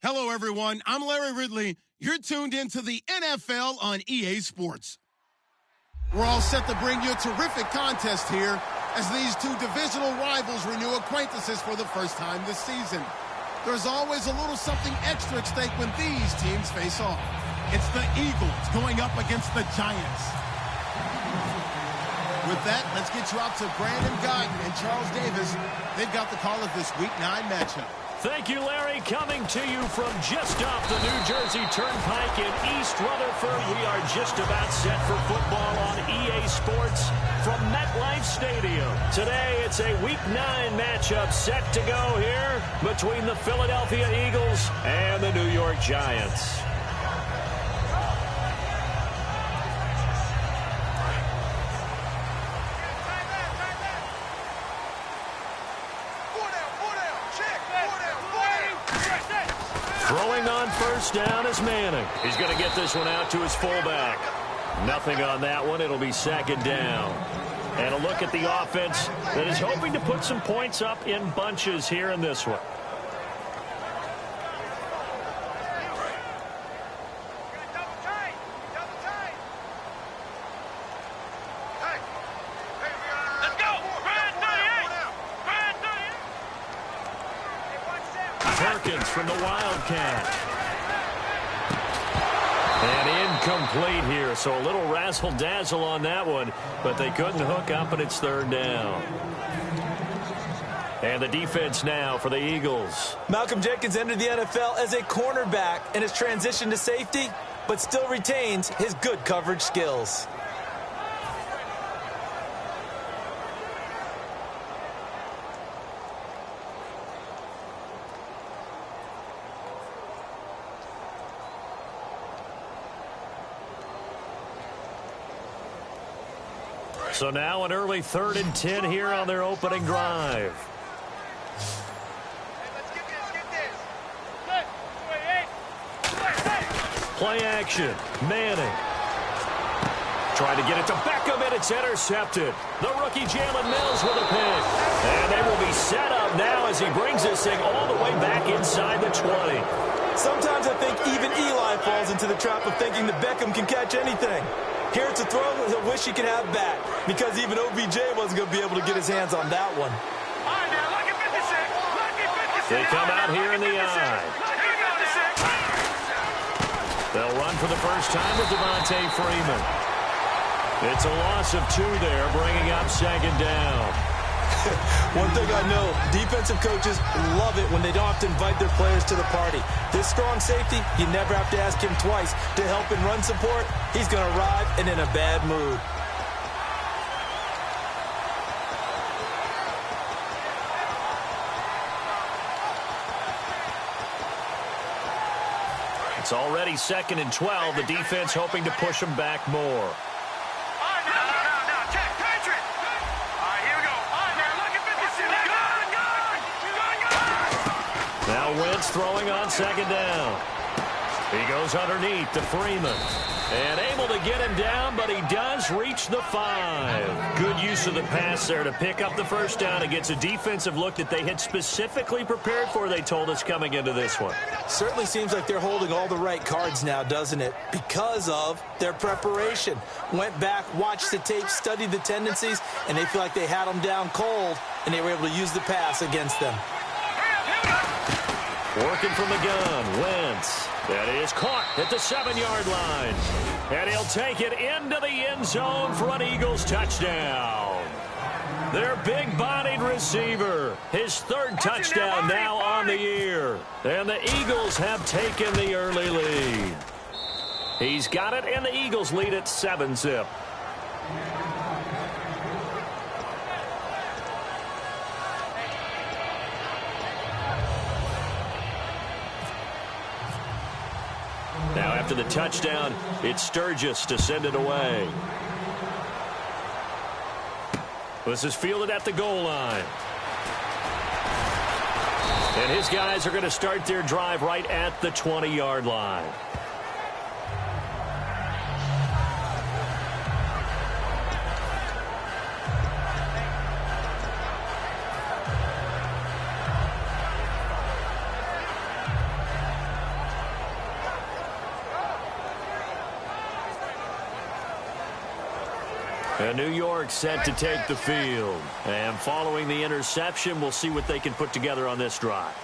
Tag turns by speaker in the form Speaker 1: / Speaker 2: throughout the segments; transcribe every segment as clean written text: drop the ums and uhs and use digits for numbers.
Speaker 1: Hello, everyone. I'm Larry Ridley. You're tuned into the NFL on EA Sports. We're all set to bring you a terrific contest here as these two divisional rivals renew acquaintances for the first time this season. There's always a little something extra at stake when these teams face off. It's the Eagles going up against the Giants. With that, let's get you out to Brandon Guyton and Charles Davis. They've got the call of this Week 9 matchup.
Speaker 2: Thank you, Larry. Coming to you from just off the New Jersey Turnpike in East Rutherford, we are just about set for football on EA Sports from MetLife Stadium. Today, it's a Week 9 matchup set to go here between the Philadelphia Eagles and the New York Giants. Throwing on first down is Manning. He's going to get this one out to his fullback. Nothing on that one. It'll be second down. And a look at the offense that is hoping to put some points up in bunches here in this one. From the Wildcat. And incomplete here, so a little razzle-dazzle on that one, but they couldn't hook up, and it's third down. And the defense now for the Eagles.
Speaker 3: Malcolm Jenkins entered the NFL as a cornerback and has transitioned to safety, but still retains his good coverage skills.
Speaker 2: So now an early 3rd and 10 here on their opening drive. Play action. Manning. Trying to get it to Beckham, and it's intercepted. The rookie Jalen Mills with a pick. And they will be set up now as he brings this thing all the way back inside the 20.
Speaker 3: Sometimes I think even Eli falls into the trap of thinking that Beckham can catch anything. Here it's a throw he'll wish he could have back, because even OBJ wasn't going to be able to get his hands on that one.
Speaker 2: They come out here in the eye. They'll run for the first time with Devontae Freeman. It's a loss of 2 there, bringing up second down.
Speaker 3: One thing I know, defensive coaches love it when they don't have to invite their players to the party. This strong safety, you never have to ask him twice to help in run support. He's going to arrive and in a bad mood.
Speaker 2: It's already 2nd and 12. The defense hoping to push them back more. Now Wentz throwing on second down. He goes underneath to Freeman. And able to get him down, but he does reach the 5. Good use of the pass there to pick up the first down against a defensive look that they had specifically prepared for, they told us, coming into this one.
Speaker 3: Certainly seems like they're holding all the right cards now, doesn't it? Because of their preparation. Went back, watched the tape, studied the tendencies, and they feel like they had them down cold, and they were able to use the pass against them.
Speaker 2: Working from the gun, Wentz. That is caught at the 7-yard line. And he'll take it into the end zone for an Eagles touchdown. Their big-bodied receiver. His 3rd touchdown now on the year. And the Eagles have taken the early lead. He's got it, and the Eagles lead at 7-zip. Now after the touchdown, it's Sturgis to send it away. This is fielded at the goal line. And his guys are going to start their drive right at the 20-yard line. And New York set to take the field. And following the interception, we'll see what they can put together on this drive.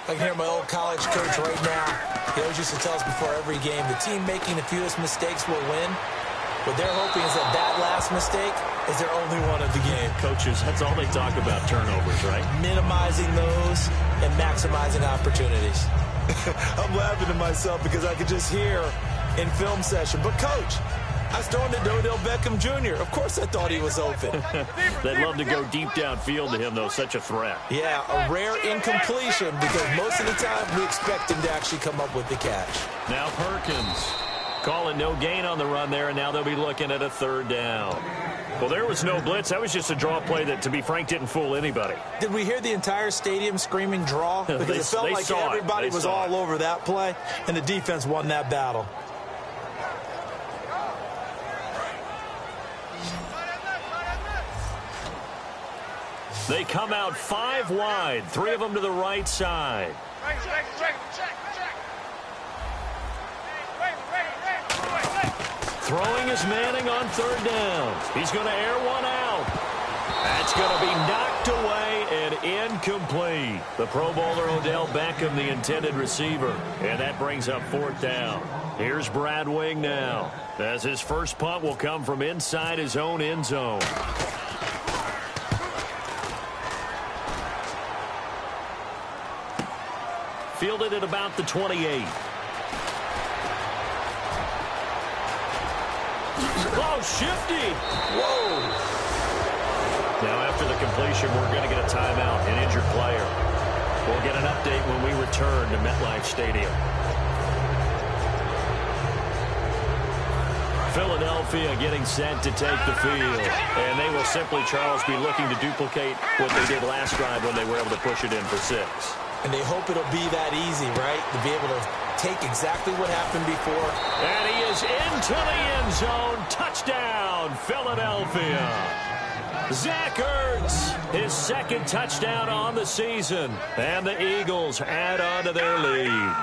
Speaker 3: I can hear my old college coach right now. He always used to tell us before every game, the team making the fewest mistakes will win. What they're hoping is that last mistake is their only one of the game.
Speaker 2: Coaches, that's all they talk about, turnovers, right?
Speaker 3: Minimizing those and maximizing opportunities. I'm laughing to myself because I could just hear in film session. But, Coach, I was throwing to Odell Beckham Jr. Of course I thought he was open.
Speaker 2: They'd love to go deep downfield to him, though. Such a threat.
Speaker 3: Yeah, a rare incompletion because most of the time we expect him to actually come up with the catch.
Speaker 2: Now Perkins. Calling no gain on the run there, and now they'll be looking at a third down. Well, there was no blitz. That was just a draw play that, to be frank, didn't fool anybody.
Speaker 3: Did we hear the entire stadium screaming draw? Because it felt like everybody was all over that play, and the defense won that battle.
Speaker 2: They come out 5 wide, 3 of them to the right side. Throwing is Manning on third down. He's going to air one out. That's going to be knocked away and incomplete. The Pro Bowler Odell Beckham, the intended receiver. And that brings up fourth down. Here's Brad Wing now, as his first punt will come from inside his own end zone. Fielded at about the 28. Oh, shifty. Whoa. Now, after the completion, we're going to get a timeout, an injured player. We'll get an update when we return to MetLife Stadium. Philadelphia getting set to take the field. And they will simply, Charles, be looking to duplicate what they did last drive when they were able to push it in for 6.
Speaker 3: And they hope it'll be that easy, right? To be able to take exactly what happened before.
Speaker 2: And he is into the end zone. Touchdown, Philadelphia. Zach Ertz, his second touchdown on the season. And the Eagles add on to their lead.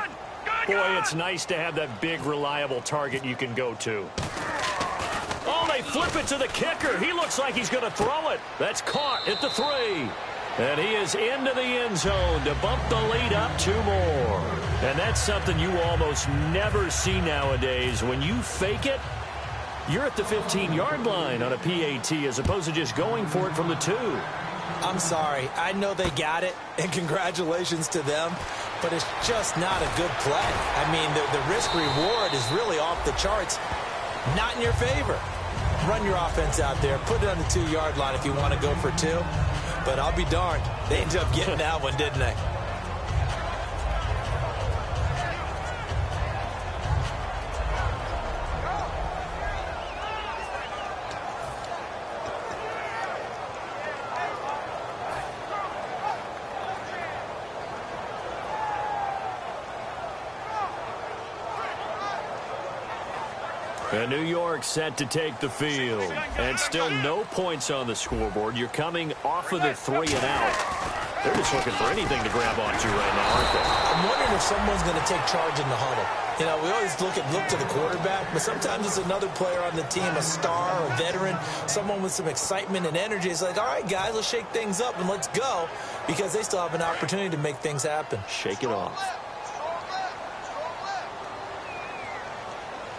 Speaker 2: Boy, it's nice to have that big, reliable target you can go to. Oh, they flip it to the kicker. He looks like he's going to throw it. That's caught at the 3. And he is into the end zone to bump the lead up 2 more. And that's something you almost never see nowadays. When you fake it, you're at the 15-yard line on a PAT as opposed to just going for it from the 2.
Speaker 3: I'm sorry. I know they got it, and congratulations to them, but it's just not a good play. I mean, the risk-reward is really off the charts, not in your favor. Run your offense out there. Put it on the 2-yard line if you want to go for 2. But I'll be darned. They ended up getting that one, didn't they?
Speaker 2: And New York set to take the field. And still no points on the scoreboard. You're coming off of the 3 and out. They're just looking for anything to grab onto right now, aren't they?
Speaker 3: I'm wondering if someone's going to take charge in the huddle. You know, we always look to the quarterback, but sometimes it's another player on the team, a star, a veteran, someone with some excitement and energy. It's like, all right, guys, let's shake things up and let's go, because they still have an opportunity to make things happen.
Speaker 2: Shake it off.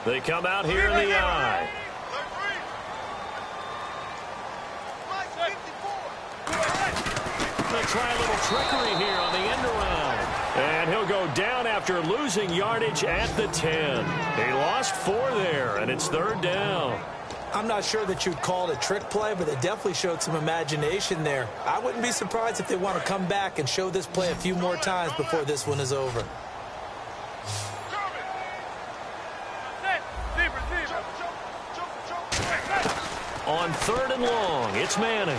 Speaker 2: They come out here in the eye. They try a little trickery here on the end around. And he'll go down after losing yardage at the 10. He lost 4 there, and it's 3rd down.
Speaker 3: I'm not sure that you'd call it a trick play, but they definitely showed some imagination there. I wouldn't be surprised if they want to come back and show this play a few more times before this one is over.
Speaker 2: On 3rd and long, it's Manning.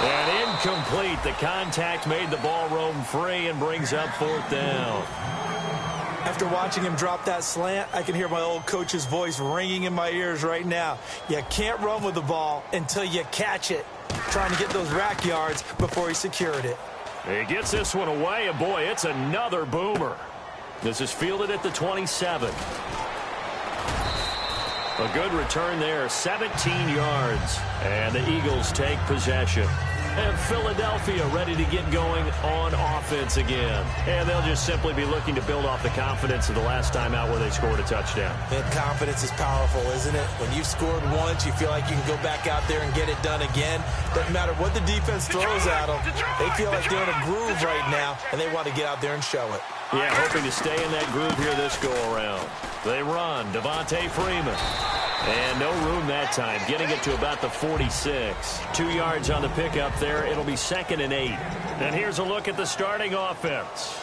Speaker 2: And incomplete. The contact made the ball roam free and brings up 4th down.
Speaker 3: After watching him drop that slant, I can hear my old coach's voice ringing in my ears right now. You can't run with the ball until you catch it. Trying to get those rack yards before he secured it.
Speaker 2: He gets this one away, and boy, it's another boomer. This is fielded at the 27. A good return there, 17 yards. And the Eagles take possession. And Philadelphia ready to get going on offense again. And they'll just simply be looking to build off the confidence of the last time out where they scored a touchdown.
Speaker 3: And confidence is powerful, isn't it? When you've scored once, you feel like you can go back out there and get it done again. Doesn't matter what the defense throws at them. They feel like they're in a groove right now, and they want to get out there and show it.
Speaker 2: Yeah, hoping to stay in that groove here this go-around. They run. Devontae Freeman. And no room that time, getting it to about the 46. 2 yards on the pickup there. It'll be 2nd and 8. And here's a look at the starting offense.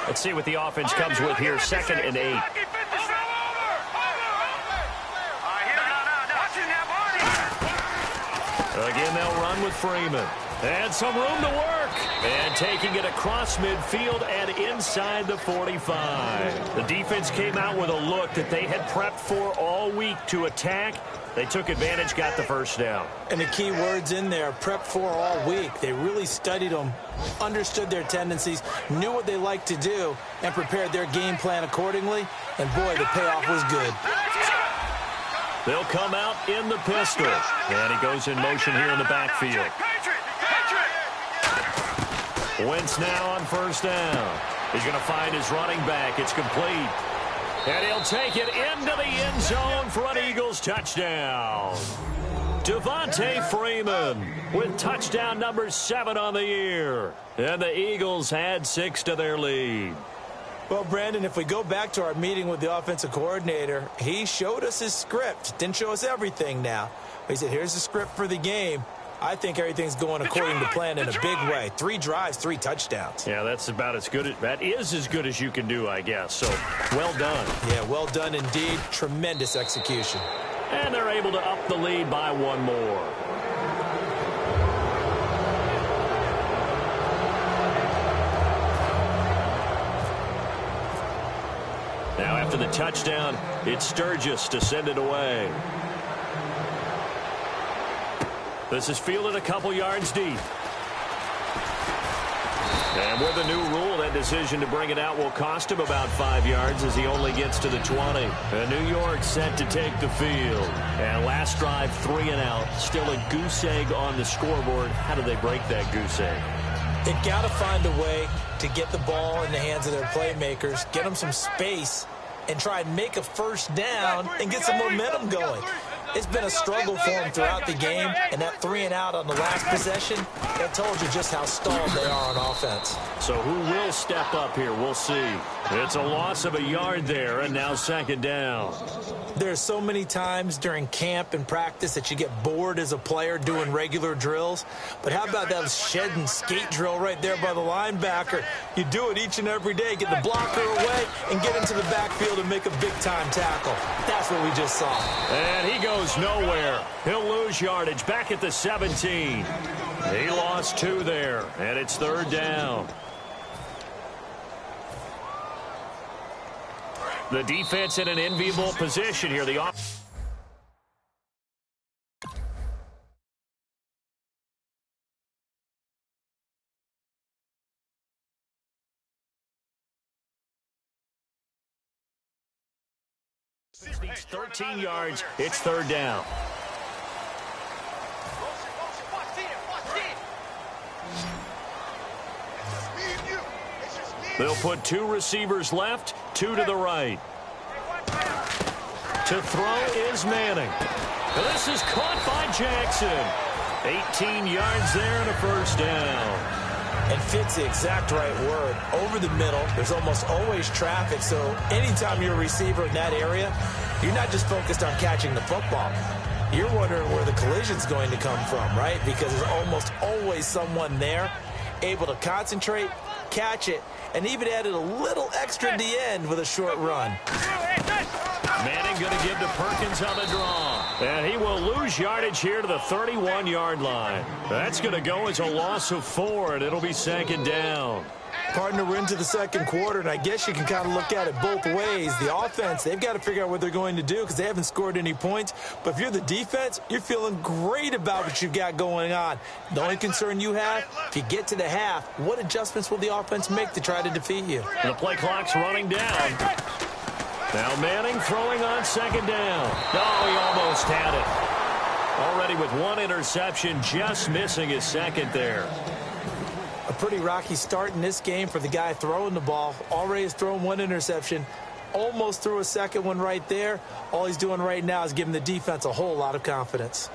Speaker 2: Let's see what the offense comes with here. 2nd and 8. Again, they'll run with Freeman. And some room to work. And taking it across midfield and inside the 45. The defense came out with a look that they had prepped for all week to attack. They took advantage, got the first down.
Speaker 3: And the key words in there, prepped for all week. They really studied them, understood their tendencies, knew what they liked to do, and prepared their game plan accordingly. And, boy, the payoff was good.
Speaker 2: They'll come out in the pistol. And he goes in motion here in the backfield. Wentz now on first down. He's going to find his running back. It's complete. And he'll take it into the end zone for an Eagles touchdown. Devontae Freeman with touchdown number 7 on the year. And the Eagles add 6 to their lead.
Speaker 3: Well, Brandon, if we go back to our meeting with the offensive coordinator, he showed us his script. Didn't show us everything now. He said, here's the script for the game. I think everything's going according to plan in a big way. 3 drives, 3 touchdowns.
Speaker 2: Yeah, that's about as good. That is as good as you can do, I guess. So, well done.
Speaker 3: Yeah, well done indeed. Tremendous execution.
Speaker 2: And they're able to up the lead by 1 more. Now, after the touchdown, it's Sturgis to send it away. This is fielded a couple yards deep. And with the new rule, that decision to bring it out will cost him about 5 yards as he only gets to the 20. And New York set to take the field. And last drive, 3 and out. Still a goose egg on the scoreboard. How do they break that goose egg?
Speaker 3: They've got to find a way to get the ball in the hands of their playmakers, get them some space, and try and make a first down and get some momentum going. It's been a struggle for them throughout the game, and that 3 and out on the last possession, that told you just how stalled they are on offense.
Speaker 2: So who will step up here? We'll see. It's a loss of a yard there, and now 2nd down.
Speaker 3: There's so many times during camp and practice that you get bored as a player doing regular drills. But how about that shed and skate drill right there by the linebacker? You do it each and every day. Get the blocker away and get into the backfield and make a big-time tackle. That's what we just saw.
Speaker 2: And he goes nowhere. He'll lose yardage back at the 17. He lost 2 there, and it's 3rd down. The defense in an enviable position here. The offense. Needs 13 yards. It's 3rd down. They'll put 2 receivers left, 2 to the right. To throw is Manning. This is caught by Jackson. 18 yards there and a first down.
Speaker 3: And fits the exact right word. Over the middle, there's almost always traffic, so anytime you're a receiver in that area, you're not just focused on catching the football. You're wondering where the collision's going to come from, right? Because there's almost always someone there able to concentrate, catch it, and even added a little extra at the end with a short run.
Speaker 2: Manning going to give to Perkins on the draw. And he will lose yardage here to the 31-yard line. That's going to go as a loss of 4, and it'll be 2nd down.
Speaker 3: Partner, we're into the second quarter, and I guess you can kind of look at it both ways. The offense, they've got to figure out what they're going to do because they haven't scored any points. But if you're the defense, you're feeling great about what you've got going on. The only concern you have, if you get to the half, what adjustments will the offense make to try to defeat you?
Speaker 2: The play clock's running down. Now Manning throwing on second down. Oh, he almost had it. Already with one interception, just missing his second there.
Speaker 3: A pretty rocky start in this game for the guy throwing the ball. Already has thrown one interception. Almost threw a second one right there. All he's doing right now is giving the defense a whole lot of confidence.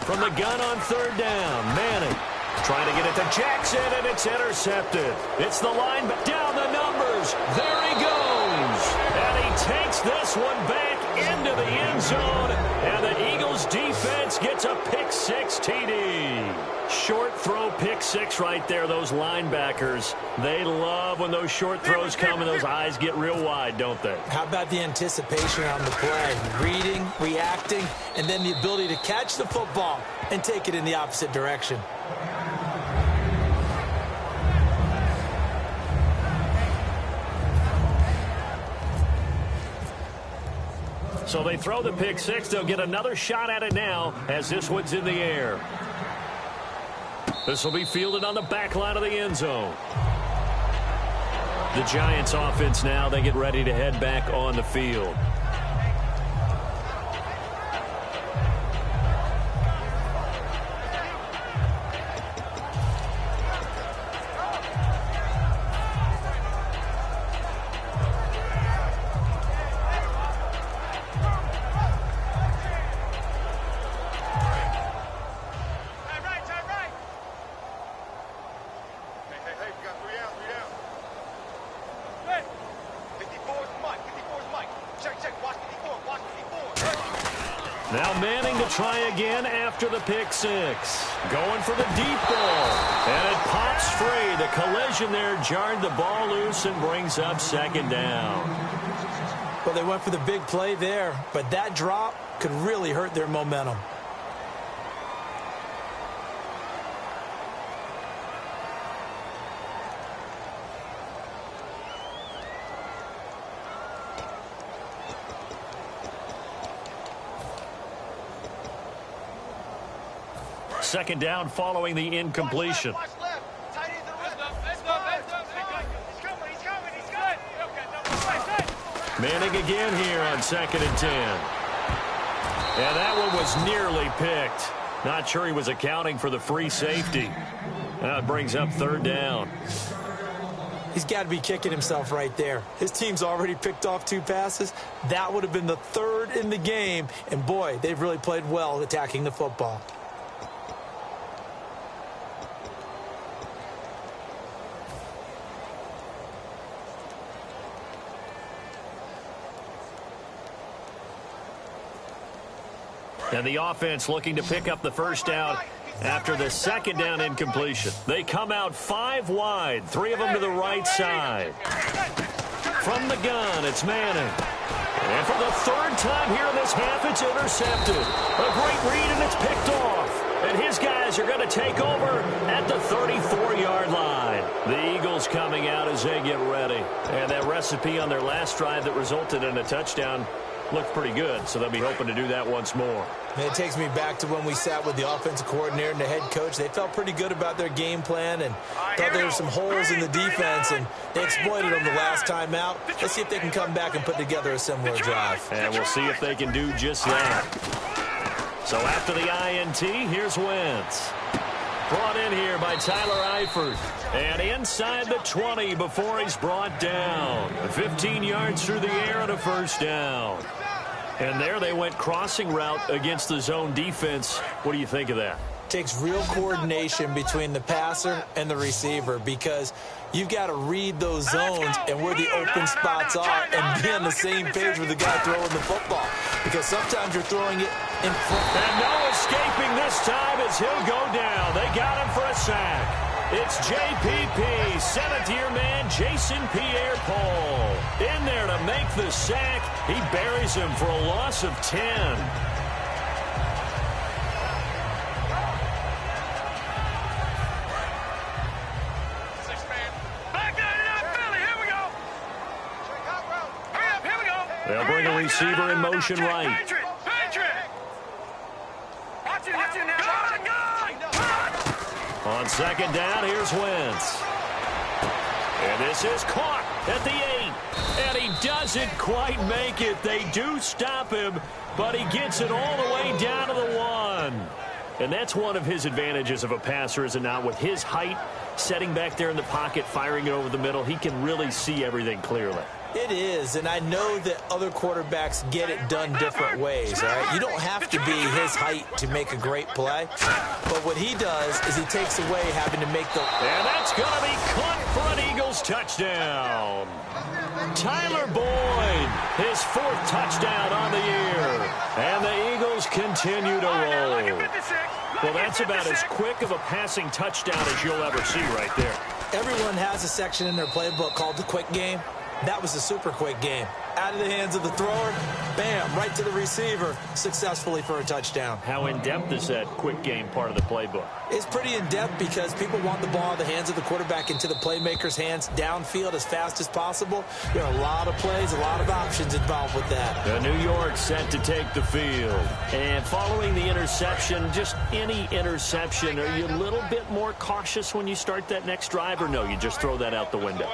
Speaker 2: From the gun on third down, Manning trying to get it to Jackson, and it's intercepted. It's the line down the numbers. There he goes. And he takes this one back into the end zone, and the Eagles defense gets a pick-six TD. Short throw pick-six right there, those linebackers. They love when those short throws come and those eyes get real wide, don't they?
Speaker 3: How about the anticipation on the play? Reading, reacting, and then the ability to catch the football and take it in the opposite direction.
Speaker 2: So they throw the pick six. They'll get another shot at it now as this one's in the air. This will be fielded on the back line of the end zone. The Giants offense now, they get ready to head back on the field. Now Manning to try again after the pick six. Going for the deep ball. And it pops free. The collision there jarred the ball loose and brings up second down.
Speaker 3: Well, they went for the big play there, but that drop could really hurt their momentum.
Speaker 2: Second down following the incompletion. Manning again here on 2nd and 10. And that one was nearly picked. Not sure he was accounting for the free safety. Now it brings up 3rd down.
Speaker 3: He's got to be kicking himself right there. His team's already picked off 2 passes. That would have been the 3rd in the game. And boy, they've really played well attacking the football.
Speaker 2: And the offense looking to pick up the first down after the 2nd down incompletion. They come out 5 wide, 3 of them to the right side. From the gun, it's Manning. And for the 3rd time here in this half, it's intercepted. A great read, and it's picked off. And his guys are going to take over at the 34-yard line. The Eagles coming out as they get ready. And that recipe on their last drive that resulted in a touchdown looked pretty good, so they'll be hoping to do that once more.
Speaker 3: And it takes me back to when we sat with the offensive coordinator and the head coach. They felt pretty good about their game plan and thought there were some holes in the defense, and they exploited them the last time out. Let's see if they can come back and put together a similar drive.
Speaker 2: And we'll see if they can do just that. So after the INT, here's Wentz. Brought in here by Tyler Eifert. And inside the 20 before he's brought down. 15 yards through the air and a first down. And there they went crossing route against the zone defense. What do you think of that?
Speaker 3: Takes real coordination between the passer and the receiver because you've got to read those zones and where the open spots are and be on the same page with the guy throwing the football. Because sometimes you're throwing it in front.
Speaker 2: And no escaping this time as he'll go down. They got him for a sack. It's JPP, seventh-year man Jason Pierre-Paul. In there to make the sack. He buries him for a loss of 10. They'll bring a receiver in motion right. On second down, here's Wentz. And this is caught at the 8. And he doesn't quite make it. They do stop him, but he gets it all the way down to the 1. And that's one of his advantages of a passer, is it not? With his height, setting back there in the pocket, firing it over the middle, he can really see everything clearly.
Speaker 3: It is, and I know that other quarterbacks get it done different ways, all right? You don't have to be his height to make a great play, but what he does is he takes away having to make the...
Speaker 2: And that's going to be caught for an Eagles touchdown. Tyler Boyd, his 4th touchdown on the year, and the Eagles continue to roll. Well, that's about as quick of a passing touchdown as you'll ever see right there.
Speaker 3: Everyone has a section in their playbook called the quick game. That was a super quick game. Out of the hands of the thrower, bam, right to the receiver, successfully for a touchdown.
Speaker 2: How in-depth is that quick game part of the playbook?
Speaker 3: It's pretty in-depth because people want the ball in the hands of the quarterback into the playmaker's hands downfield as fast as possible. There are a lot of plays, a lot of options involved with that.
Speaker 2: New York set to take the field. And following the interception, just any interception, are you a little bit more cautious when you start that next drive, or no, you just throw that out the window?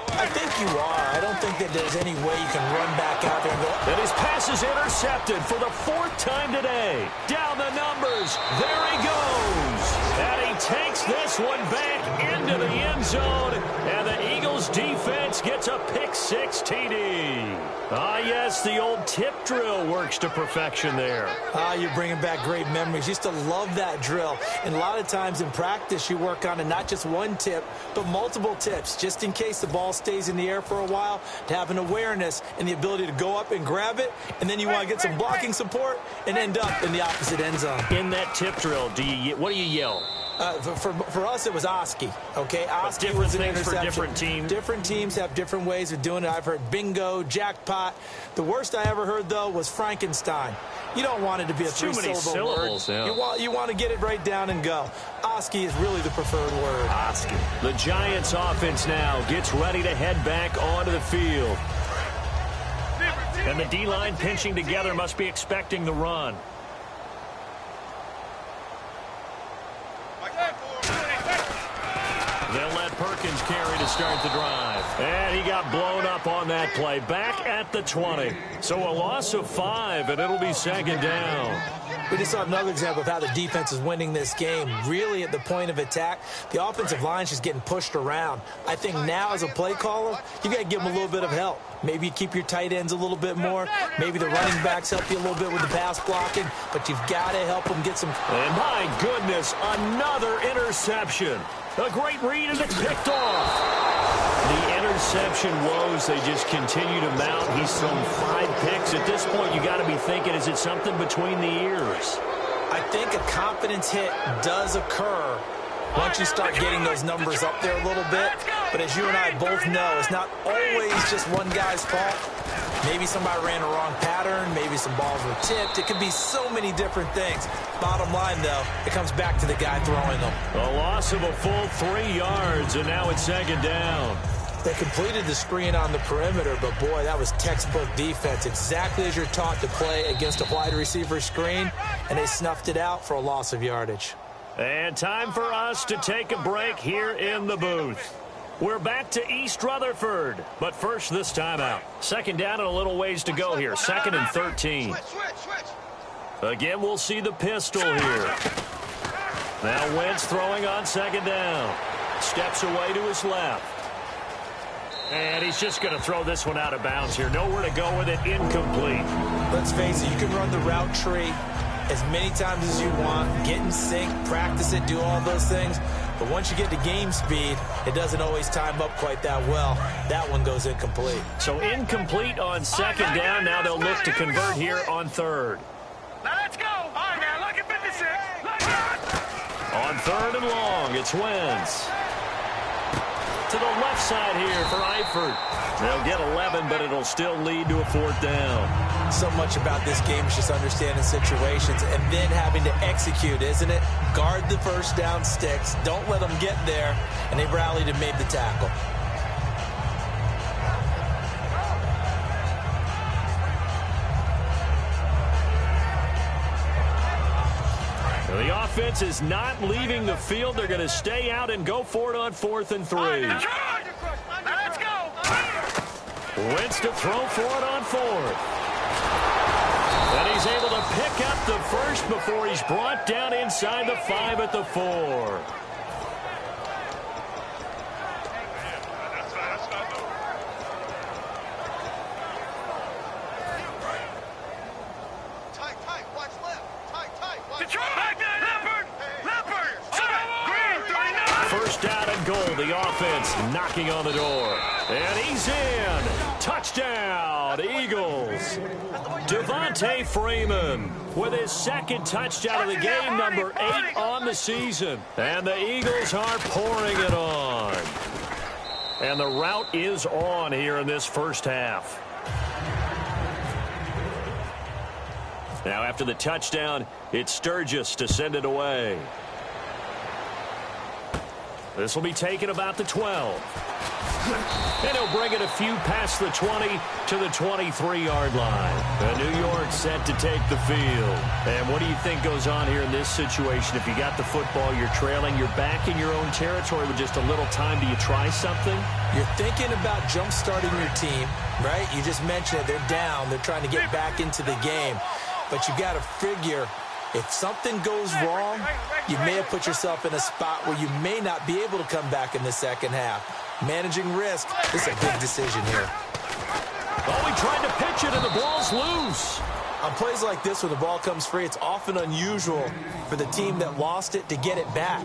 Speaker 3: I think you are. I don't think that there's any way you can run back out there and go.
Speaker 2: And his pass is intercepted for the 4th time today. Down the numbers. There he goes. And he takes this one back into the end zone. And the Eagles defense gets a pick-6 TD. Ah, yes, the old tip drill works to perfection there.
Speaker 3: Ah, you're bringing back great memories. Used to love that drill. And a lot of times in practice, you work on it, not just one tip, but multiple tips, just in case the ball stays in the air for a while, to have an awareness and the ability to go up and grab it, and then you want to get some blocking support and end up in the opposite end zone.
Speaker 2: In that tip drill, what do you yell?
Speaker 3: For us, it was Oski, okay? Oski
Speaker 2: different
Speaker 3: was an
Speaker 2: things
Speaker 3: interception.
Speaker 2: for different teams.
Speaker 3: Different teams have different ways of doing it. I've heard bingo, jackpot. The worst I ever heard, though, was Frankenstein. You don't want it to be a three-syllable word.
Speaker 2: Yeah.
Speaker 3: You want to get it right down and go. Oski is really the preferred word.
Speaker 2: Oski. The Giants offense now gets ready to head back onto the field. And the D-line pinching together must be expecting the run. They'll let Perkins carry to start the drive. And he got blown up on that play. Back at the 20. So a loss of 5, and it'll be second down.
Speaker 3: We just saw another example of how the defense is winning this game. Really at the point of attack, the offensive line is just getting pushed around. I think now as a play caller, you got to give them a little bit of help. Maybe you keep your tight ends a little bit more. Maybe the running backs help you a little bit with the pass blocking. But you've got to help them get some.
Speaker 2: And my goodness, another interception. A great read, and it's picked off. The interception woes, they just continue to mount. He's thrown 5 picks. At this point, you got to be thinking, is it something between the ears?
Speaker 3: I think a confidence hit does occur once you start getting those numbers up there a little bit. But as you and I both know, it's not always just one guy's fault. Maybe somebody ran a wrong pattern. Maybe some balls were tipped. It could be so many different things. Bottom line, though, it comes back to the guy throwing them.
Speaker 2: A loss of a full 3 yards, and now it's second down.
Speaker 3: They completed the screen on the perimeter, but, boy, that was textbook defense. Exactly as you're taught to play against a wide receiver screen, and they snuffed it out for a loss of yardage.
Speaker 2: And time for us to take a break here in the booth. We're back to East Rutherford, but first this timeout. Second down and a little ways to go here. 2nd and 13. Again, we'll see the pistol here. Now Wentz throwing on second down. Steps away to his left. And he's just going to throw this one out of bounds here. Nowhere to go with it. Incomplete.
Speaker 3: Let's face it, you can run the route tree as many times as you want, get in sync, practice it, do all those things. But once you get to game speed, it doesn't always time up quite that well. That one goes incomplete.
Speaker 2: So incomplete on second down. Now they'll look to convert here on third.
Speaker 4: Now let's go. All right, now look at 56. Look at.
Speaker 2: On 3rd and long, it's Wentz. to the left side here for Eifert. They'll get 11, but it'll still lead to a 4th down.
Speaker 3: So much about this game is just understanding situations and then having to execute, isn't it? Guard the first down sticks. Don't let them get there. And they rallied and made the tackle.
Speaker 2: The offense is not leaving the field. They're going to stay out and go for it on 4th and 3.
Speaker 4: Let's go.
Speaker 2: Wentz to throw for it on 4th. And he's able to pick up the first before he's brought down inside the 5 at the 4. First down and goal. The offense knocking on the door. And he's in. Touchdown, Eagles. Devontae Freeman with his 2nd touchdown of the game, number 8 on the season. And the Eagles are pouring it on. And the route is on here in this first half. Now after the touchdown, it's Sturgis to send it away. This will be taken about the 12. And he'll bring it a few past the 20 to the 23-yard line. And New York set to take the field. And what do you think goes on here in this situation? If you got the football, you're trailing, you're back in your own territory with just a little time. Do you try something?
Speaker 3: You're thinking about jump-starting your team, right? You just mentioned it. They're down. They're trying to get back into the game. But you got to figure, if something goes wrong, you may have put yourself in a spot where you may not be able to come back in the second half. Managing risk, this is a big decision here.
Speaker 2: Oh, he tried to pitch it, and the ball's loose.
Speaker 3: On plays like this where the ball comes free, it's often unusual for the team that lost it to get it back.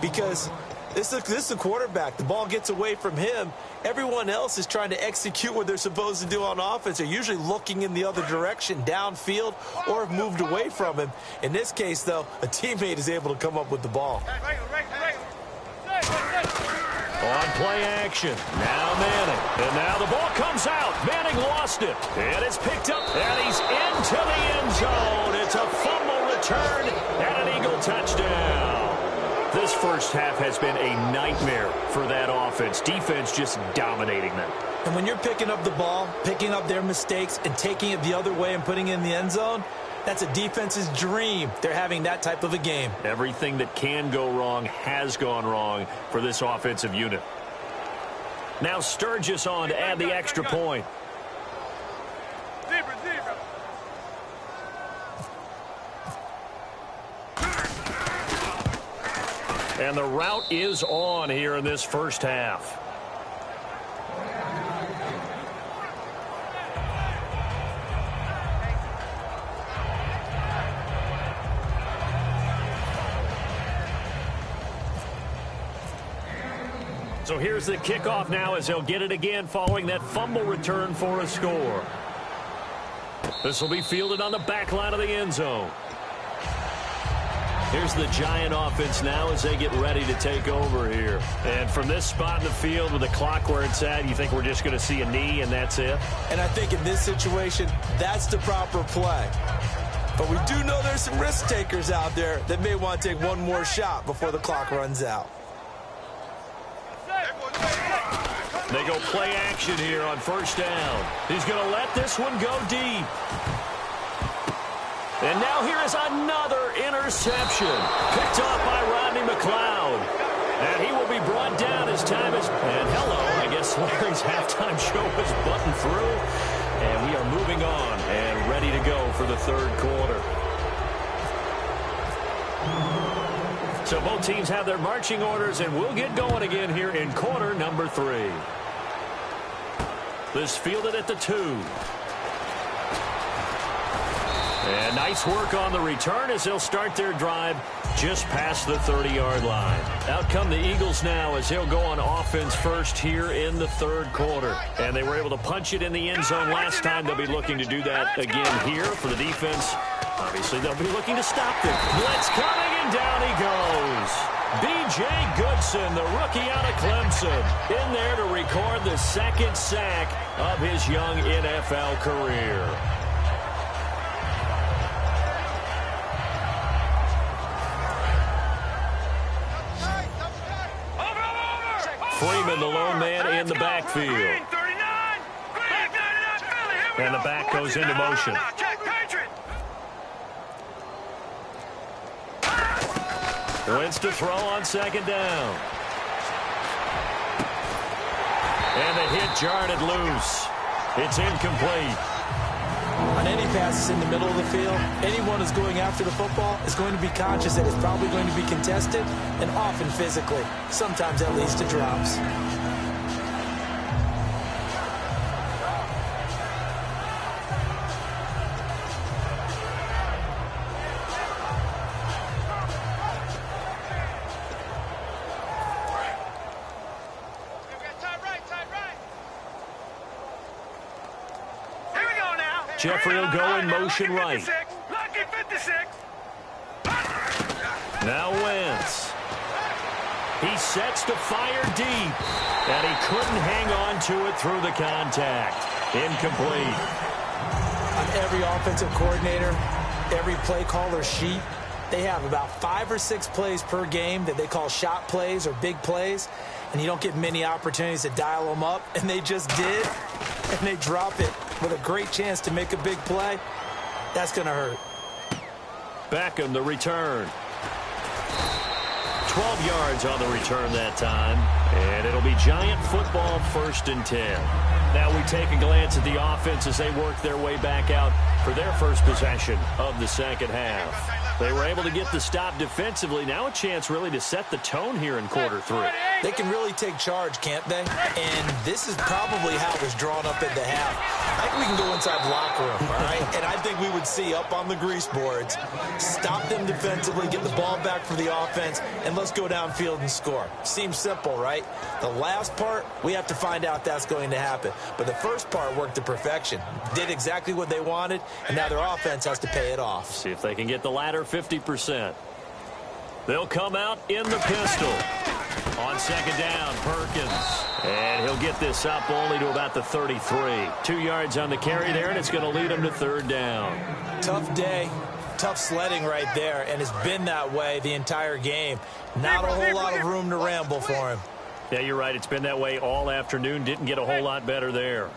Speaker 3: Because this is the quarterback. The ball gets away from him. Everyone else is trying to execute what they're supposed to do on offense. They're usually looking in the other direction, downfield, or have moved away from him. In this case, though, a teammate is able to come up with the ball.
Speaker 2: On play action. Now Manning. And now the ball comes out. Manning lost it. And it's picked up. And he's into the end zone. It's a fumble return and an Eagle touchdown. This first half has been a nightmare for that offense. Defense just dominating them.
Speaker 3: And when you're picking up the ball, picking up their mistakes, and taking it the other way and putting it in the end zone, that's a defense's dream. They're having that type of a game.
Speaker 2: Everything that can go wrong has gone wrong for this offensive unit. Now Sturgis on to add the extra point. And the route is on here in this first half. So here's the kickoff now as they'll get it again following that fumble return for a score. This will be fielded on the back line of the end zone. Here's the Giant offense now as they get ready to take over here. And from this spot in the field with the clock where it's at, you think we're just going to see a knee and that's it?
Speaker 3: And I think in this situation, that's the proper play. But we do know there's some risk takers out there that may want to take one more shot before the clock runs out.
Speaker 2: They go play action here on first down. He's going to let this one go deep. And now here is another interception. Picked up by Rodney McLeod. And he will be brought down as time is... And hello, I guess Larry's halftime show is buttoned through. And we are moving on and ready to go for the third quarter. So both teams have their marching orders, and we'll get going again here in quarter number 3. This fielded at the 2. And nice work on the return as they'll start their drive just past the 30-yard line. Out come the Eagles now as they'll go on offense first here in the third quarter. And they were able to punch it in the end zone last time. They'll be looking to do that again here for the defense. Obviously, they'll be looking to stop them. Blitz coming, and down he goes. B.J. Goodson, the rookie out of Clemson, in there to record the second sack of his young NFL career. Freeman, the lone man in the backfield. And the back goes into motion. Wentz to throw on second down. And the hit jarred it loose. It's incomplete.
Speaker 3: On any passes in the middle of the field, anyone who's going after the football is going to be conscious that it's probably going to be contested, and often physically. Sometimes that leads to drops.
Speaker 2: Jeffrey will go in motion right. Now Wentz. He sets to fire deep. And he couldn't hang on to it through the contact. Incomplete.
Speaker 3: On every offensive coordinator, every play caller sheet, they have about 5 or 6 plays per game that they call shot plays or big plays. And you don't get many opportunities to dial them up. And they just did. And they drop it with a great chance to make a big play. That's going to hurt.
Speaker 2: Beckham, the return. 12 yards on the return that time. And it'll be Giant football, 1st and 10. Now we take a glance at the offense as they work their way back out for their first possession of the second half. They were able to get the stop defensively. Now a chance really to set the tone here in quarter 3.
Speaker 3: They can really take charge, can't they? And this is probably how it was drawn up at the half. I think we can go inside the locker room, all right? And I think we would see up on the grease boards, stop them defensively, get the ball back for the offense, and let's go downfield and score. Seems simple, right? The last part, we have to find out that's going to happen. But the first part worked to perfection. Did exactly what they wanted, and now their offense has to pay it off.
Speaker 2: See if they can get the latter 50%. They'll come out in the pistol. On second down, Perkins. And he'll get this up only to about the 33. 2 yards on the carry there, and it's going to lead him to 3rd down.
Speaker 3: Tough day. Tough sledding right there, and it's been that way the entire game. Not a whole lot of room to ramble for him.
Speaker 2: Yeah, you're right. It's been that way all afternoon. Didn't get a whole lot better there.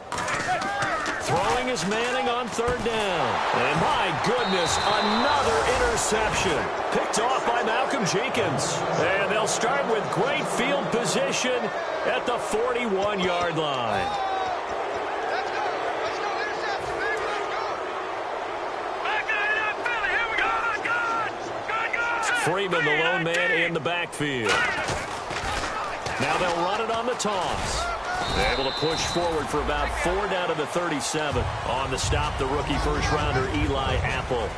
Speaker 2: Throwing is Manning on 3rd down. And my goodness, another interception. Picked off by Malcolm Jenkins. And they'll start with great field position at the 41-yard line. Freeman, the lone man in the backfield. Now they'll run it on the toss. They're able to push forward for about 4 down to the 37. On the stop, the rookie first-rounder Eli Apple.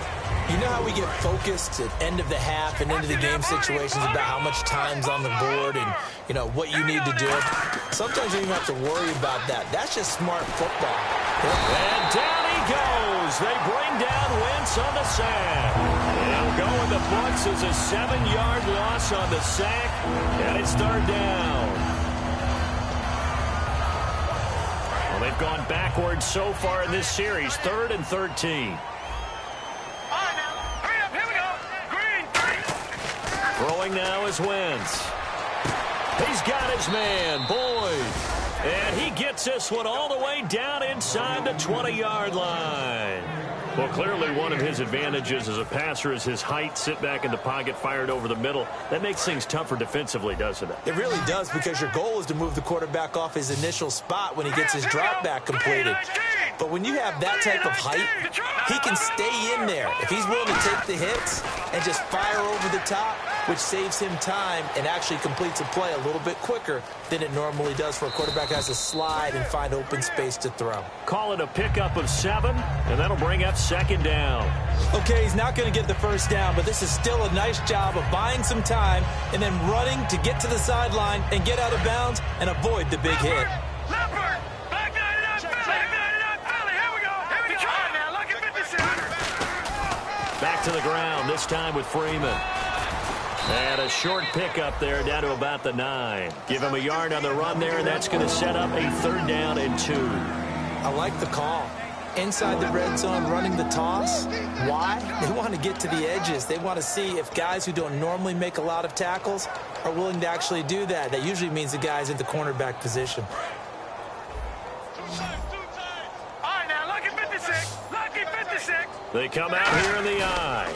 Speaker 3: You know how we get focused at end of the half and into the game situations about how much time's on the board and, you know, what you need to do? Sometimes you don't even have to worry about that. That's just smart football.
Speaker 2: And down he goes. They bring down Wentz on the sack. He'll go in the books as a 7-yard loss on the sack, and it's 3rd down. Well, they've gone backwards so far in this series, 3rd and 13. Throwing now is Wentz. He's got his man, Boyd. And he gets this one all the way down inside the 20-yard line. Well, clearly one of his advantages as a passer is his height. Sit back in the pocket, fired over the middle. That makes things tougher defensively, doesn't it?
Speaker 3: It really does, because your goal is to move the quarterback off his initial spot when he gets his drop back completed. But when you have that type of height, he can stay in there. If he's willing to take the hits and just fire over the top, which saves him time and actually completes a play a little bit quicker than it normally does for a quarterback who has to slide and find open space to throw.
Speaker 2: Call it a pickup of 7, and that'll bring up 2nd down.
Speaker 3: Okay, he's not going to get the first down, but this is still a nice job of buying some time and then running to get to the sideline and get out of bounds and avoid the big hit.
Speaker 2: back to the ground, this time with Freeman. And a short pickup there down to about the 9. Give him a yard on the run there, and that's going to set up a 3rd down and 2.
Speaker 3: I like the call. Inside the red zone, running the toss. Why? They want to get to the edges. They want to see if guys who don't normally make a lot of tackles are willing to actually do that. That usually means the guy's in the cornerback position.
Speaker 4: All right, now, lucky 56. Lucky 56.
Speaker 2: They come out here in the eye.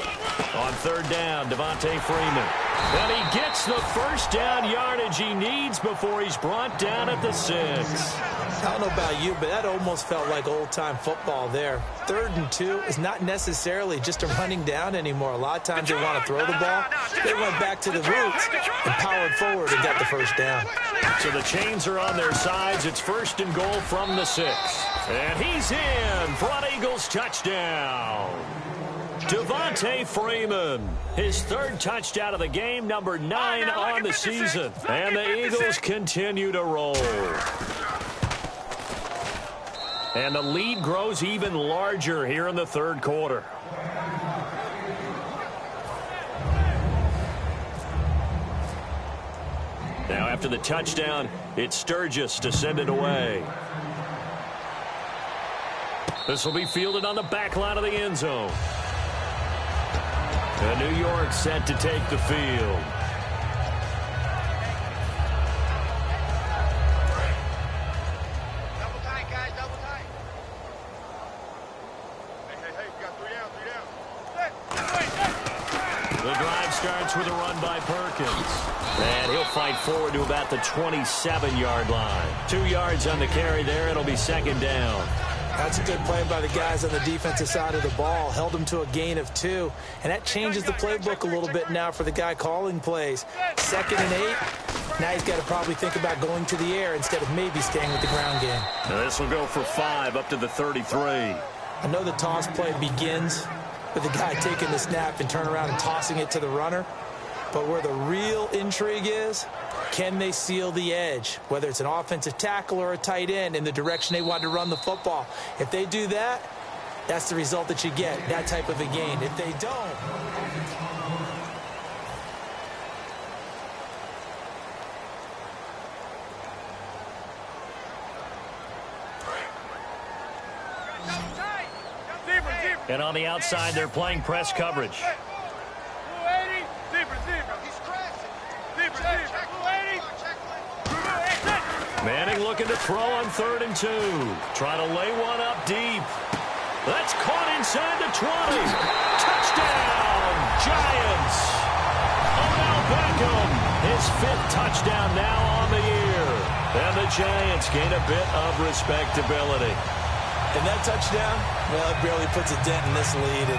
Speaker 2: On 3rd down, Devontae Freeman. And he gets the 1st down yardage he needs before he's brought down at the 6.
Speaker 3: I don't know about you, but that almost felt like old-time football there. 3rd and 2 is not necessarily just a running down anymore. A lot of times they want to throw the ball. They went back to the roots and powered forward and got the 1st down.
Speaker 2: So the chains are on their sides. It's 1st and goal from the 6. And he's in for an Eagles touchdown. Devontae Freeman, his 3rd touchdown of the game, number 9 on the season. And the Eagles continue to roll. And the lead grows even larger here in the 3rd quarter. Now after the touchdown, it's Sturgis to send it away. This will be fielded on the back line of the end zone. And New York set to take the field.
Speaker 4: Double tight, guys, double tight. Hey, you got 3 down.
Speaker 2: The drive starts with a run by Perkins. And he'll fight forward to about the 27-yard line. 2 yards on the carry there. It'll be 2nd down.
Speaker 3: That's a good play by the guys on the defensive side of the ball. Held them to a gain of 2. And that changes the playbook a little bit now for the guy calling plays. 2nd and 8. Now he's got to probably think about going to the air instead of maybe staying with the ground game.
Speaker 2: Now this will go for 5 up to the 33.
Speaker 3: I know the toss play begins with the guy taking the snap and turn around and tossing it to the runner. But where the real intrigue is, can they seal the edge, whether it's an offensive tackle or a tight end, in the direction they want to run the football? If they do that, that's the result that you get, that type of a gain. If they don't,
Speaker 2: and on the outside, they're playing press coverage. Manning looking to throw on 3rd and 2. Trying to lay one up deep. That's caught inside the 20. Touchdown, Giants. Odell Beckham, his 5th touchdown now on the year. And the Giants gain a bit of respectability.
Speaker 3: and that touchdown, well, it barely puts a dent in this lead. And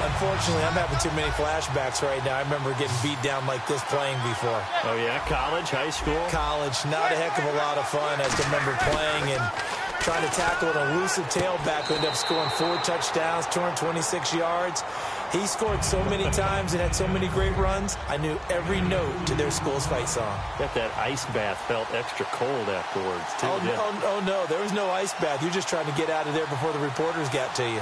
Speaker 3: unfortunately, I'm having too many flashbacks right now. I remember getting beat down like this playing before.
Speaker 2: Oh, yeah? College, high school?
Speaker 3: College, not a heck of a lot of fun. I just remember playing and trying to tackle an elusive tailback who ended up scoring 4 touchdowns, 226 yards. He scored so many times and had so many great runs, I knew every note to their school's fight song.
Speaker 2: Bet that ice bath felt extra cold afterwards, too.
Speaker 3: Oh, no, there was no ice bath. You're just trying to get out of there before the reporters got to you.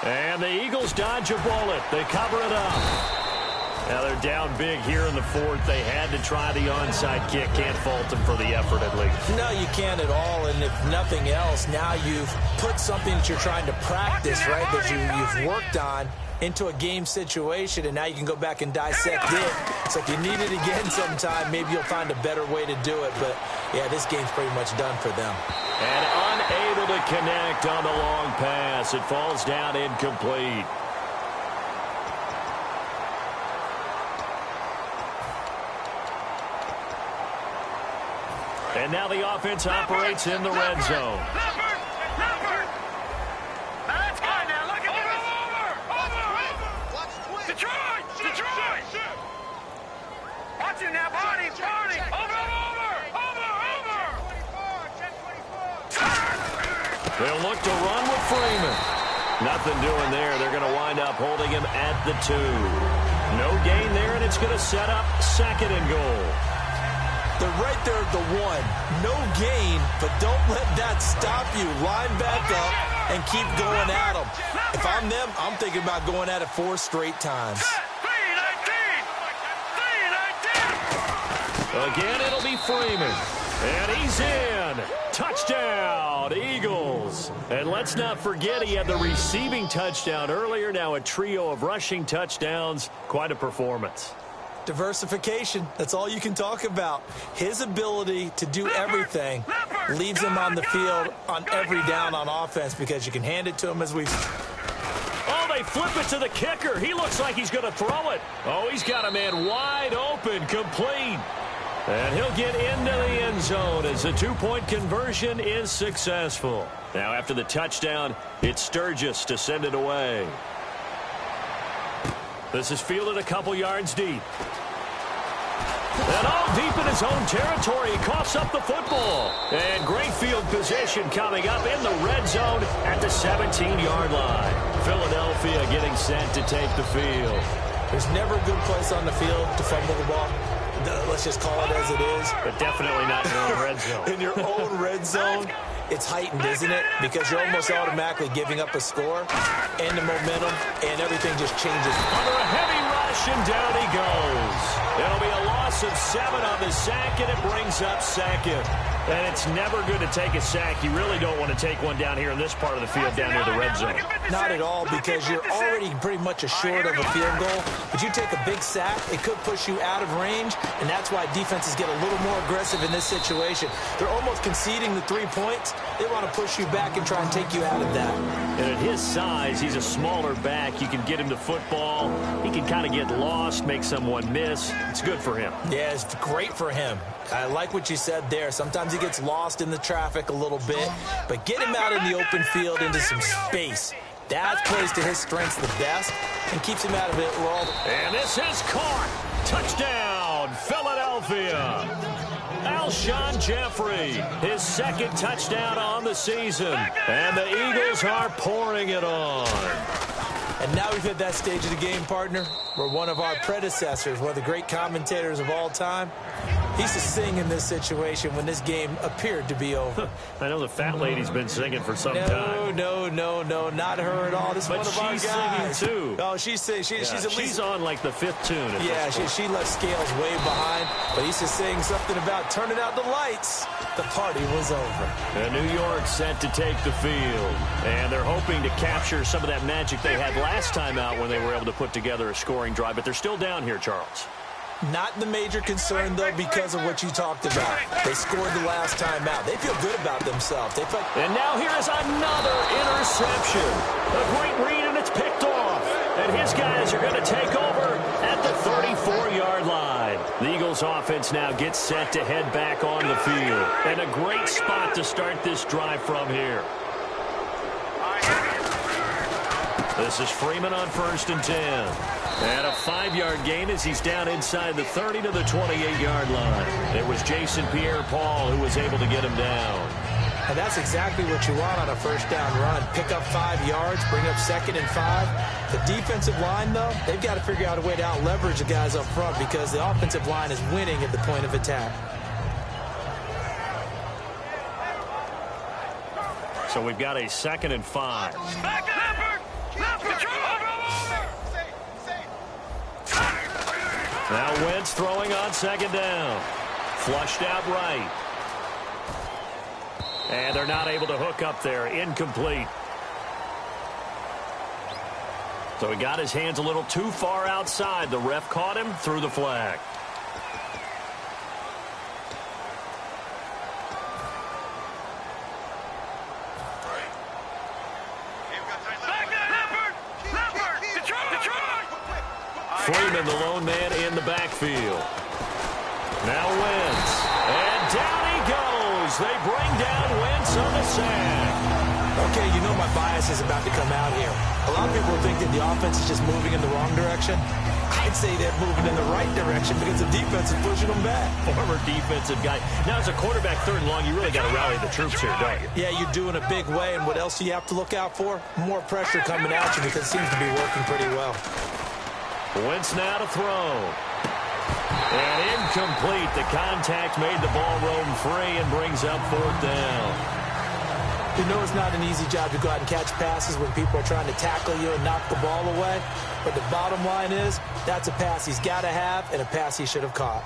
Speaker 2: And the Eagles dodge a bullet. They cover it up. Now they're down big here in the 4th. They had to try the onside kick. Can't fault them for the effort, at least.
Speaker 3: No, you can't at all. And if nothing else, now you've put something that you're trying to practice, right, that you've worked on into a game situation, and now you can go back and dissect it. So if you need it again sometime, maybe you'll find a better way to do it. But, yeah, this game's pretty much done for them.
Speaker 2: And unable to connect on the long pass. It falls down incomplete. And now the offense operates in the red zone.
Speaker 4: That's good now. Look at this. Over. Detroit. Watch it now. Barney. Over.
Speaker 2: They'll look to run with Freeman. Nothing doing there. They're going to wind up holding him at the 2. No gain there, and it's going to set up 2nd and goal.
Speaker 3: They're right there at the 1. No gain, but don't let that stop you. Line back up and keep going at them. If I'm them, I'm thinking about going at it 4 straight times.
Speaker 2: Again, it'll be Freeman. And he's in. Touchdown, Eagles. And let's not forget he had the receiving touchdown earlier. Now a trio of rushing touchdowns. Quite a performance.
Speaker 3: Diversification, that's all you can talk about. His ability to do everything leaves him on the field on every down on offense because you can hand it to him as we've...
Speaker 2: Oh, they flip it to the kicker. He looks like he's going to throw it. Oh, he's got a man wide open, complete. And he'll get into the end zone as the 2-point conversion is successful. Now after the touchdown, it's Sturgis to send it away. This is fielded a couple yards deep. And all deep in his own territory, he coughs up the football. And great field position coming up in the red zone at the 17-yard line. Philadelphia getting set to take the field.
Speaker 3: There's never a good place on the field to fumble the ball. Let's just call it as it is.
Speaker 2: But definitely not in your own red zone.
Speaker 3: In your own red zone, it's heightened, isn't it? Because you're almost automatically giving up a score and the momentum, and everything just changes.
Speaker 2: Under a heavy rush, and down he goes. It'll be a loss of 7 on the sack, and it brings up second. And it's never good to take a sack. You really don't want to take one down here in this part of the field down near the red zone.
Speaker 3: Not at all, because you're already pretty much assured of a field goal. But you take a big sack, it could push you out of range, and that's why defenses get a little more aggressive in this situation. They're almost conceding the 3 points. They want to push you back and try and take you out of that.
Speaker 2: And at his size, he's a smaller back. You can get him to football. He can kind of get lost, make someone miss. It's good for him.
Speaker 3: Yeah, it's great for him. I like what you said there. Sometimes he gets lost in the traffic a little bit, but get him out in the open field into some space. That plays to his strengths the best and keeps him out of it.
Speaker 2: And this is caught. Touchdown, Philadelphia. Alshon Jeffrey, his second touchdown on the season. And the Eagles are pouring it on.
Speaker 3: And now we've hit that stage of the game, partner, where one of our predecessors, one of the great commentators of all time, he used to sing in this situation when this game appeared to be over.
Speaker 2: I know the fat lady's been singing for some time.
Speaker 3: No, not her at all. This is one of our guys.
Speaker 2: But she's singing, too.
Speaker 3: Oh, she's at least...
Speaker 2: She's on, like, the 5th tune.
Speaker 3: Yeah, she left Scales way behind, but he used to sing something about turning out the lights. The party was over.
Speaker 2: And New York set to take the field. And they're hoping to capture some of that magic they had last time out when they were able to put together a scoring drive. But they're still down here, Charles.
Speaker 3: Not the major concern, though, because of what you talked about. They scored the last time out. They feel good about themselves.
Speaker 2: And now here is another interception. A great read, and it's picked off. And his guys are going to take over at the 34-yard line. The Eagles offense now gets set to head back on the field. And a great spot to start this drive from here. This is Freeman on 1st and 10. And a 5-yard gain as he's down inside the 30 to the 28-yard line. It was Jason Pierre-Paul who was able to get him down.
Speaker 3: And that's exactly what you want on a first down run. Pick up 5 yards, bring up 2nd and 5. The defensive line, though, they've got to figure out a way to out-leverage the guys up front because the offensive line is winning at the point of attack.
Speaker 2: So we've got a 2nd and 5. Now Wentz throwing on 2nd down. Flushed out right. And they're not able to hook up there. Incomplete. So he got his hands a little too far outside. The ref caught him, threw the flag. Freeman, the lone man in the backfield. Now Wentz. And down he goes. They bring down Wentz on the sack.
Speaker 3: Okay, you know my bias is about to come out here. A lot of people think that the offense is just moving in the wrong direction. I'd say they're moving in the right direction because the defense is pushing them back.
Speaker 2: Former defensive guy. Now, as a quarterback, 3rd and long, you really got to rally the troops here, don't you?
Speaker 3: Yeah, you do in a big way. And what else do you have to look out for? More pressure coming at you because it seems to be working pretty well.
Speaker 2: Wentz now to throw. And incomplete. The contact made the ball roam free and brings up 4th down.
Speaker 3: You know it's not an easy job to go out and catch passes when people are trying to tackle you and knock the ball away. But the bottom line is, that's a pass he's got to have and a pass he should have caught.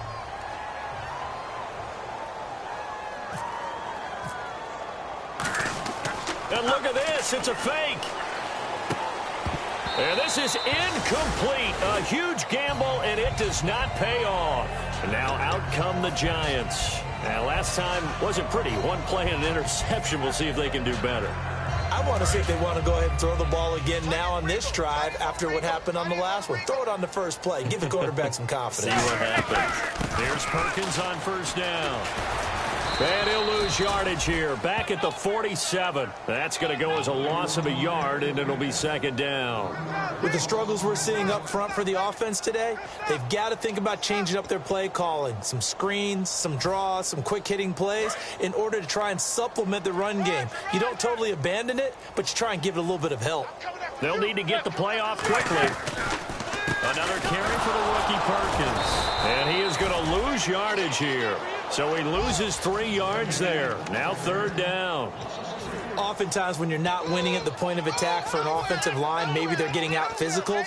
Speaker 2: And look at this. It's a fake. And this is incomplete. A huge gamble, and it does not pay off. And now out come the Giants. Now, last time wasn't pretty. One play and an interception. We'll see if they can do better.
Speaker 3: I want to see if they want to go ahead and throw the ball again now on this drive after what happened on the last one. Throw it on the first play. Give the quarterback some confidence.
Speaker 2: See what happens. There's Perkins on 1st down. And he'll lose yardage here. Back at the 47. That's going to go as a loss of a yard, and it'll be 2nd down.
Speaker 3: With the struggles we're seeing up front for the offense today, they've got to think about changing up their play calling. Some screens, some draws, some quick-hitting plays in order to try and supplement the run game. You don't totally abandon it, but you try and give it a little bit of help.
Speaker 2: They'll need to get the play off quickly. Another carry for the rookie Perkins. And he is going to lose yardage here. So he loses 3 yards there. Now 3rd down.
Speaker 3: Oftentimes when you're not winning at the point of attack for an offensive line, maybe they're getting out physical,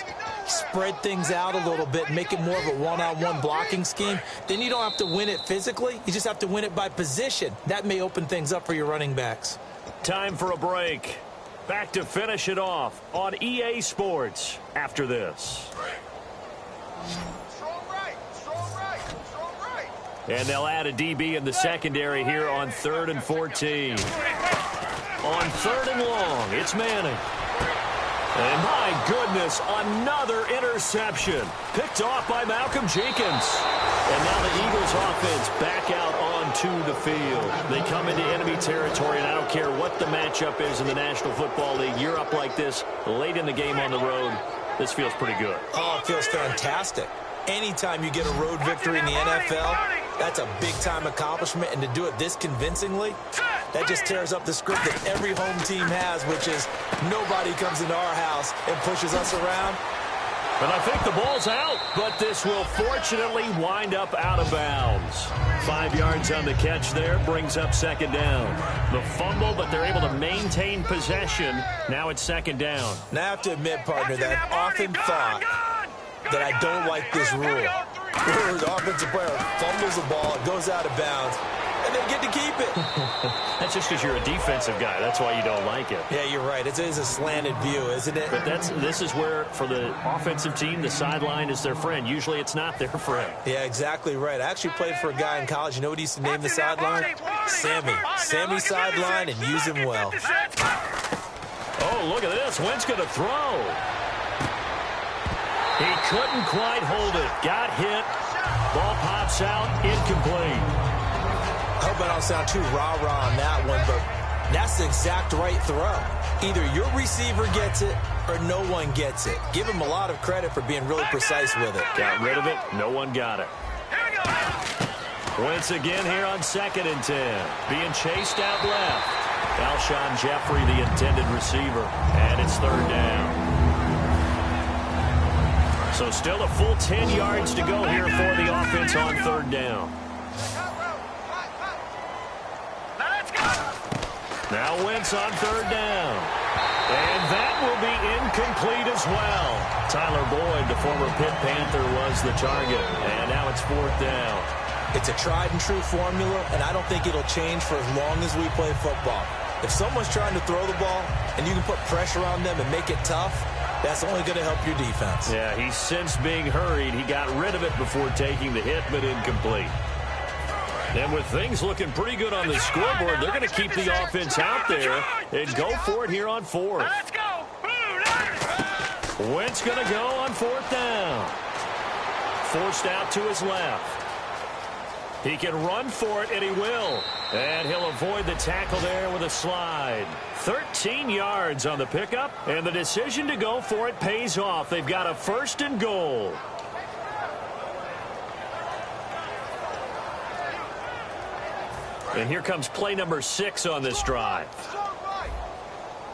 Speaker 3: spread things out a little bit, make it more of a one-on-one blocking scheme. Then you don't have to win it physically. You just have to win it by position. That may open things up for your running backs.
Speaker 2: Time for a break. Back to finish it off on EA Sports after this. And they'll add a DB in the secondary here on 3rd and 14. On 3rd and long, it's Manning. And my goodness, another interception. Picked off by Malcolm Jenkins. And now the Eagles offense back out onto the field. They come into enemy territory, and I don't care what the matchup is in the National Football League. You're up like this late in the game on the road. This feels pretty good.
Speaker 3: Oh, it feels fantastic. Anytime you get a road victory in the NFL, that's a big-time accomplishment, and to do it this convincingly, that just tears up the script that every home team has, which is nobody comes into our house and pushes us around.
Speaker 2: And I think the ball's out, but this will fortunately wind up out of bounds. 5 yards on the catch there, brings up 2nd down. The fumble, but they're able to maintain possession. Now it's 2nd down.
Speaker 3: Now I have to admit, partner, that I've often thought that I don't like this rule. Where the offensive player fumbles the ball, it goes out of bounds, and they get to keep it.
Speaker 2: That's just because you're a defensive guy. That's why you don't like it.
Speaker 3: Yeah, you're right. It is a slanted view, isn't it?
Speaker 2: But this is where, for the offensive team, the sideline is their friend. Usually it's not their friend.
Speaker 3: Yeah, exactly right. I actually played for a guy in college. You know what he used to name the sideline? Sammy. Sammy sideline, and use him well.
Speaker 2: Oh, look at this. Wentz going to throw. He couldn't quite hold it. Got hit. Ball pops out. Incomplete.
Speaker 3: I hope I don't sound too rah-rah on that one, but that's the exact right throw. Either your receiver gets it or no one gets it. Give him a lot of credit for being really precise with it.
Speaker 2: Got rid of it. No one got it. Wentz again here on 2nd and 10. Being chased out left. Alshon Jeffrey, the intended receiver. And it's 3rd down. So still a full 10 yards to go here for the offense on 3rd down. Now Wentz on 3rd down. And that will be incomplete as well. Tyler Boyd, the former Pitt Panther, was the target. And now it's 4th down.
Speaker 3: It's a tried and true formula, and I don't think it'll change for as long as we play football. If someone's trying to throw the ball and you can put pressure on them and make it tough, that's only going to help your defense.
Speaker 2: Yeah, he's since being hurried. He got rid of it before taking the hit, but incomplete. And with things looking pretty good on the scoreboard, they're going to keep the offense out there and go for it here on 4th.
Speaker 4: Let's go.
Speaker 2: Wentz going to go on 4th down. Forced out to his left. He can run for it, and he will. And he'll avoid the tackle there with a slide. 13 yards on the pickup, and the decision to go for it pays off. They've got a 1st and goal. And here comes play number 6 on this drive.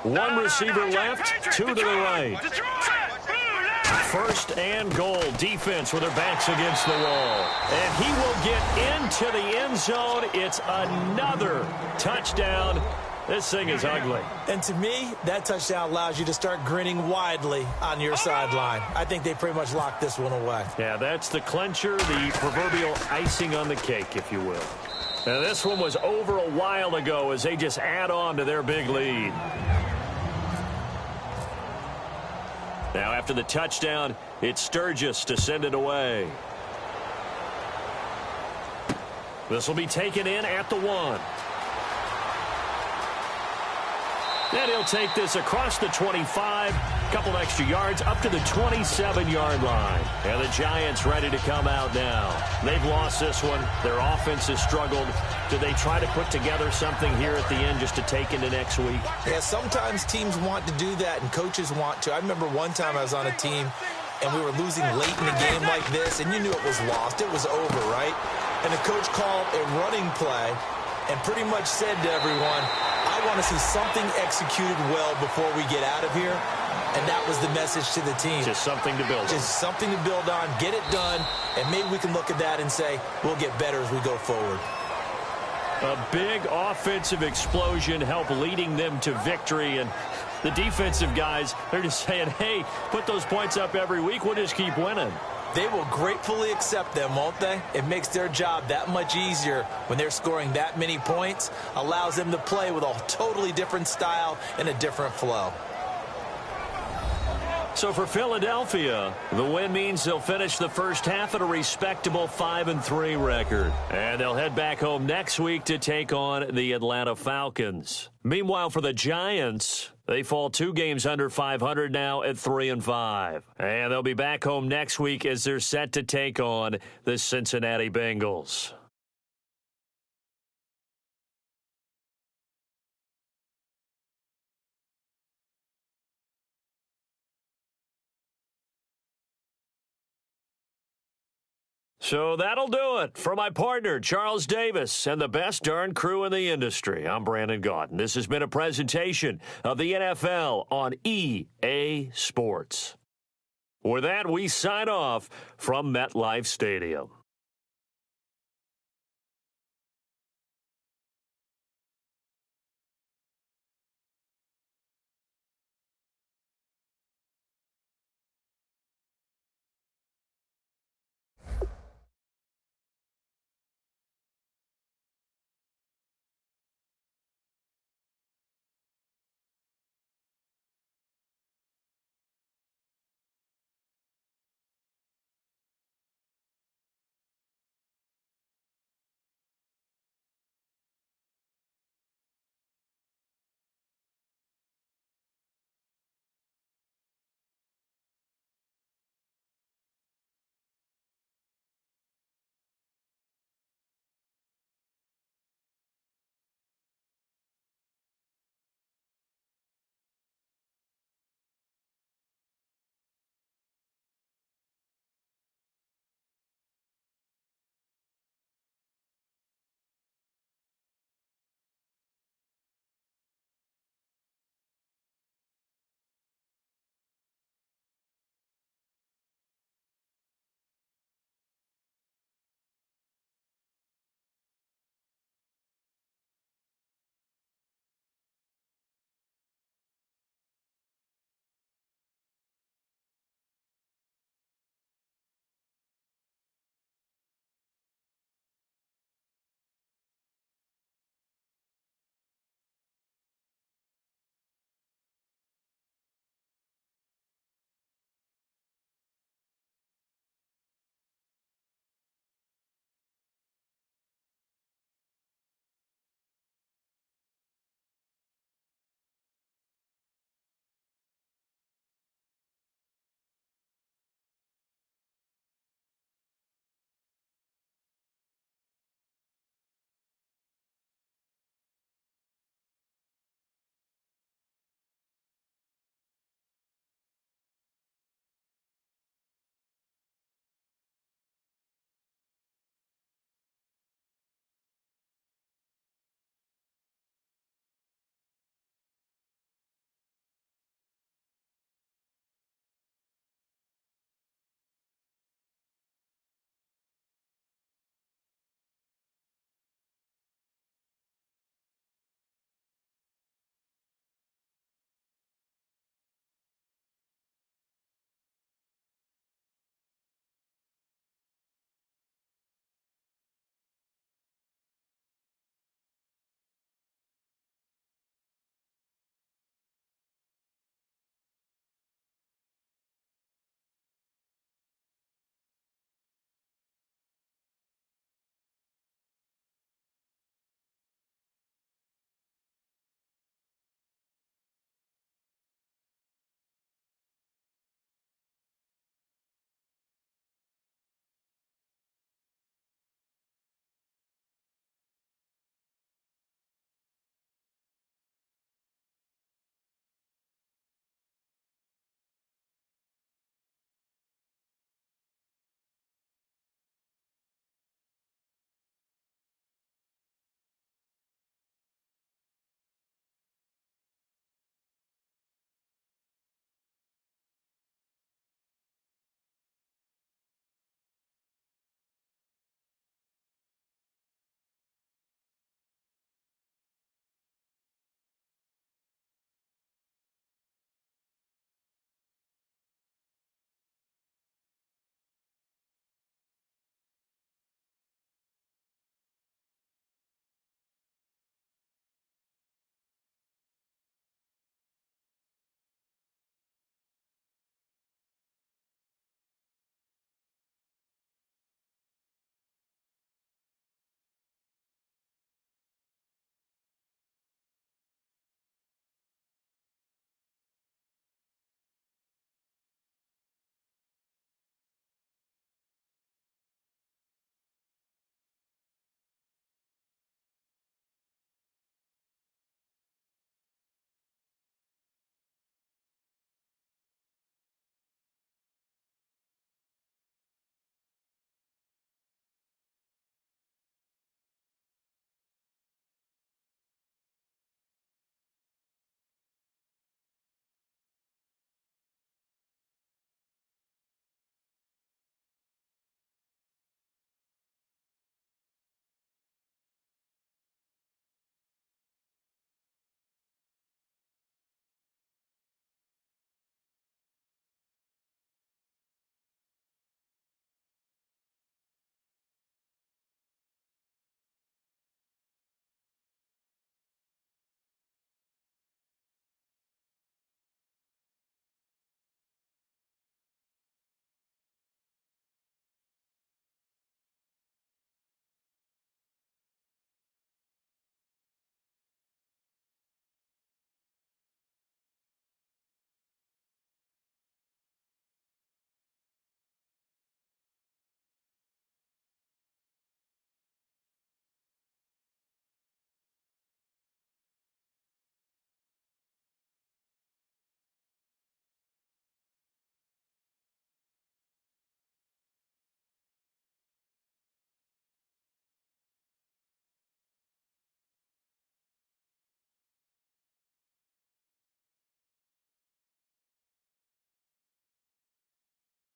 Speaker 2: One receiver left, 2 to the right. First and goal. Defense with their backs against the wall. And he will get into the end zone. It's another touchdown. This thing is ugly.
Speaker 3: And to me, that touchdown allows you to start grinning widely on your sideline. I think they pretty much locked this one away.
Speaker 2: Yeah, that's the clincher, the proverbial icing on the cake, if you will. Now, this one was over a while ago as they just add on to their big lead. Now, after the touchdown, it's Sturgis to send it away. This will be taken in at the 1. And he'll take this across the 25, a couple extra yards, up to the 27-yard line. And the Giants ready to come out now. They've lost this one. Their offense has struggled. Do they try to put together something here at the end just to take into next week?
Speaker 3: Yeah, sometimes teams want to do that and coaches want to. I remember one time I was on a team and we were losing late in the game like this, and you knew it was lost. It was over, right? And the coach called a running play and pretty much said to everyone, I want to see something executed well before we get out of here. And that was the message to the team.
Speaker 2: Just something to build on.
Speaker 3: Just something to build on, get it done, and maybe we can look at that and say, we'll get better as we go forward.
Speaker 2: A big offensive explosion helped leading them to victory. And the defensive guys, they're just saying, hey, put those points up every week. We'll just keep winning.
Speaker 3: They will gratefully accept them, won't they? It makes their job that much easier when they're scoring that many points, allows them to play with a totally different style and a different flow.
Speaker 2: So for Philadelphia, the win means they'll finish the first half at a respectable 5-3 record. And they'll head back home next week to take on the Atlanta Falcons. Meanwhile, for the Giants, they fall 2 games under 500 now at 3-5. And they'll be back home next week as they're set to take on the Cincinnati Bengals. So that'll do it. For my partner, Charles Davis, and the best darn crew in the industry, I'm Brandon Gaudin. This has been a presentation of the NFL on EA Sports. With that, we sign off from MetLife Stadium.